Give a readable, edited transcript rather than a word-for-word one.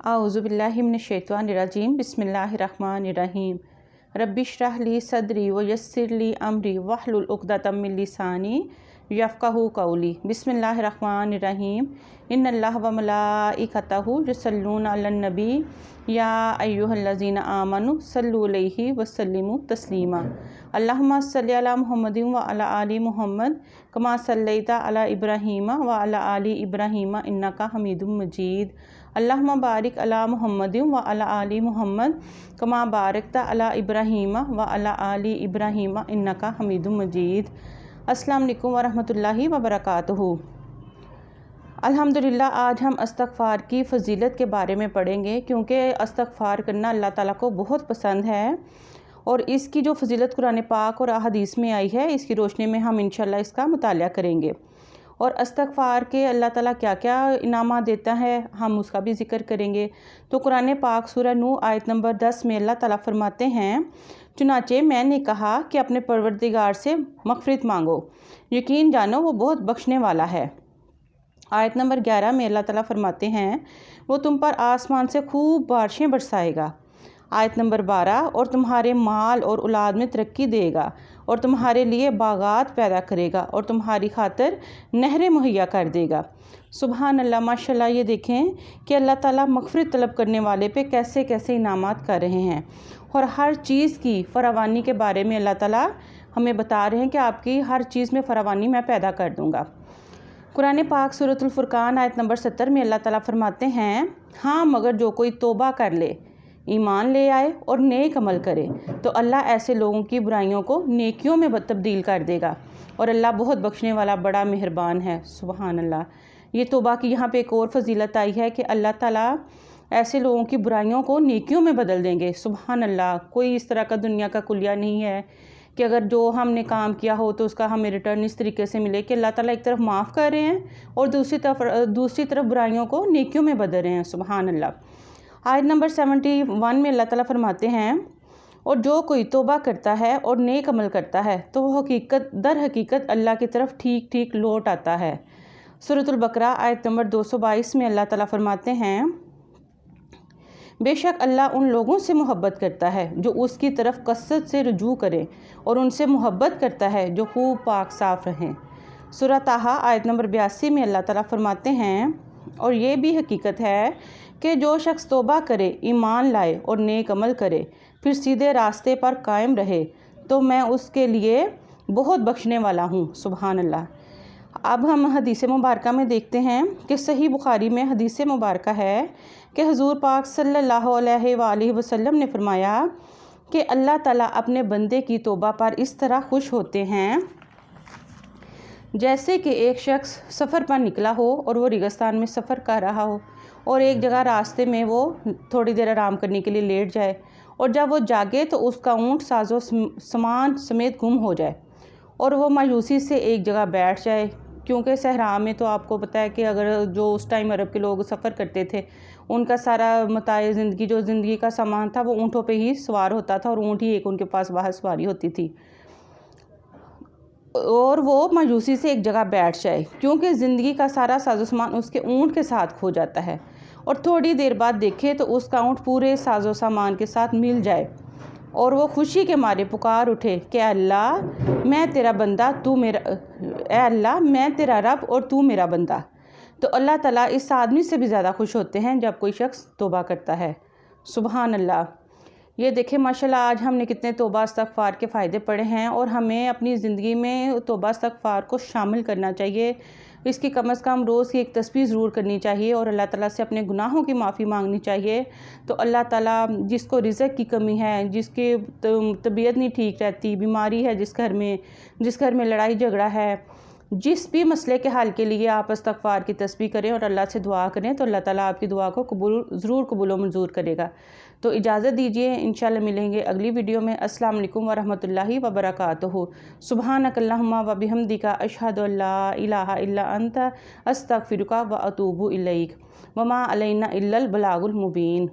आऊज़ुबिल्लाहि मिनश्शैतानिर्रजीम बिस्मिल्लाहिर्रहमानिर्रहीम रब्बि इश्रह ली सदरी व यस्सिर ली अमरी वहलुल उक़दतम मिन लिसानी यफ़क़हू क़ौली। बिस्मिल्लाहिर्रहमानिर्रहीम इन्नल्लाह व मलाइकतहू युसल्लूना अलन नबी या अय्युहल्लज़ीना आमनु सल्लु अलैहि व सल्लिमू तस्लीमा। अल्लाहुम्मा सल्लि अला मुहम्मदिन व अला आलि मुहम्मद कमा सल्लैता अला इब्राहीम व अला आलि इब्राहीम इन्नका हमीदुम मजीद। अल्लाहुम्मा बारिक अला मुहम्मदिन व अला आलि मुहम्मद कमा बारकता अला इब्राहीम व अला आलि इब्राहीम इन्नका हमीदुम मजीद। अस्सलाम वालेकुम व रहमतुल्लाहि व बरकातुहू। अल्हम्दुलिल्लाह, आज हम इस्तग़फ़ार की फ़जीलत के बारे में पढ़ेंगे, क्योंकि इस्तग़फ़ार करना अल्लाह ताला को बहुत पसंद है और इसकी जो फ़जीलत कुरान पाक और अहादीस में आई है, इसकी रोशनी में हम इंशाअल्लाह इसका मुतालिया करेंगे। और इस्तग़फ़ार के अल्लाह ताला क्या क्या इनामात देता है, हम उसका भी ज़िक्र करेंगे। तो कुरान पाक सूरह नूह आयत नंबर 10 में अल्लाह ताला फरमाते हैं, चुनाचे मैंने कहा कि अपने परवरदिगार से मग़फ़िरत मांगो, यकीन जानो वो बहुत बख्शने वाला है। आयत नंबर 11 में अल्लाह ताला फरमाते हैं, वो तुम पर आसमान से खूब बारिशें बरसाएगा। आयत नंबर 12, और तुम्हारे माल और औलाद में तरक्की देगा और तुम्हारे लिए बागात पैदा करेगा और तुम्हारी खातिर नहरें मुहैया कर देगा। सुबहान अल्लाह, माशाल्लाह। ये देखें कि अल्लाह ताला मग़फ़िरत तलब करने वाले पे कैसे कैसे इनामात कर रहे हैं और हर चीज़ की फरावानी के बारे में अल्लाह ताला हमें बता रहे हैं कि आपकी हर चीज़ में फरावानी मैं पैदा कर दूँगा। कुरान पाक सूरतुल फुरक़ान आयत नंबर 70 में अल्लाह ताला फरमाते हैं, हाँ मगर जो कोई तौबा कर ले, ईमान ले आए और नेक अमल करे तो अल्लाह ऐसे लोगों की बुराइयों को नेकियों में तब्दील कर देगा और अल्लाह बहुत बख्शने वाला बड़ा मेहरबान है। सुबहान अल्लाह। ये तौबा की यहाँ पे एक और फजीलत आई है कि अल्लाह ताला ऐसे लोगों की बुराइयों को नेकियों में बदल देंगे। सुबहान अल्लाह। कोई इस तरह का दुनिया का कुलिया नहीं है कि अगर जो हमने काम किया हो तो उसका हमें रिटर्न इस तरीके से मिले कि अल्लाह ताला एक तरफ माफ़ कर रहे हैं और दूसरी तरफ बुराइयों को नेकियों में बदल रहे हैं। सुबहान अल्लाह। आयत नंबर 71 में अल्लाह ताला फरमाते हैं, और जो कोई तौबा करता है और नेक अमल करता है तो वो दर हकीकत अल्लाह की तरफ ठीक ठीक लौट आता है। सूरतुल बकरा आयत नंबर 222 में अल्लाह ताला फरमाते हैं, बेशक अल्लाह उन लोगों से मोहब्बत करता है जो उसकी तरफ कसरत से रुजू करें और उनसे मोहब्बत करता है जो खूब पाक साफ़ रहें। सूरह ताहा आयत नंबर 82 में अल्लाह ताला फरमाते हैं, और ये भी हकीकत है कि जो शख्स तौबा करे, ईमान लाए और नेक अमल करे, फिर सीधे रास्ते पर कायम रहे तो मैं उसके लिए बहुत बख्शने वाला हूँ। सुबहान अल्लाह। अब हम हदीस मुबारक में देखते हैं कि सही बुखारी में हदीस मुबारक है कि हुज़ूर पाक सल्लल्लाहु अलैहि वसल्लम ने फरमाया कि अल्लाह ताला अपने बंदे की तौबा पर इस तरह खुश होते हैं जैसे कि एक शख्स सफ़र पर निकला हो और वो रेगिस्तान में सफ़र कर रहा हो और एक जगह रास्ते में वो थोड़ी देर आराम करने के लिए लेट जाए और जब वो जागे तो उसका ऊँट साजो सामान समेत गुम हो जाए और वो मायूसी से एक जगह बैठ जाए। क्योंकि सहरा में तो आपको पता है कि अगर जो उस टाइम अरब के लोग सफ़र करते थे, उनका सारा मताए ज़िंदगी, जो ज़िंदगी का सामान था, वो ऊँटों पे ही सवार होता था और ऊँट ही एक उनके पास बाहर सवारी होती थी। और वो मायूसी से एक जगह बैठ जाए क्योंकि ज़िंदगी का सारा साजो सामान उसके ऊँट के साथ खो जाता है और थोड़ी देर बाद देखे तो उसका ऊँट पूरे साजो सामान के साथ मिल जाए और वो खुशी के मारे पुकार उठे कि अल्लाह मैं तेरा बंदा, तू मेरा, ए अल्लाह मैं तेरा रब और तू मेरा बंदा। तो अल्लाह ताला इस आदमी से भी ज़्यादा खुश होते हैं जब कोई शख्स तौबा करता है। सुबहान अल्लाह। ये देखें माशाल्लाह, आज हमने कितने तौबा इस्तग़फ़ार के फ़ायदे पढ़े हैं और हमें अपनी ज़िंदगी में तौबा इस्तग़फ़ार को शामिल करना चाहिए। इसकी कम से कम रोज़ की एक तस्बीह ज़रूर करनी चाहिए और अल्लाह ताला से अपने गुनाहों की माफ़ी मांगनी चाहिए। तो अल्लाह ताला जिसको रिज़्क़ की कमी है, जिसकी तबीयत नहीं ठीक रहती, बीमारी है, जिस घर में लड़ाई झगड़ा है, जिस भी मसले के हल के लिए आप इस्तग़फ़ार की तस्बीह करें और अल्लाह से दुआ करें तो अल्लाह ताला आपकी दुआ को ज़रूर कबूल व मंजूर करेगा। तो इजाज़त दीजिए, इंशाल्लाह मिलेंगे अगली वीडियो में। अस्सलाम वालेकुम व रहमतुल्लाहि व बरकातुहू। सुब्हानकल्लाहुम्मा व बिहम्दिका अशहदु अल्ला इलाहा इल्ला अंता अस्तग़फ़िरुका व अतूबु इलैक व मा अलैना इल्लल बलागुल मुबीन।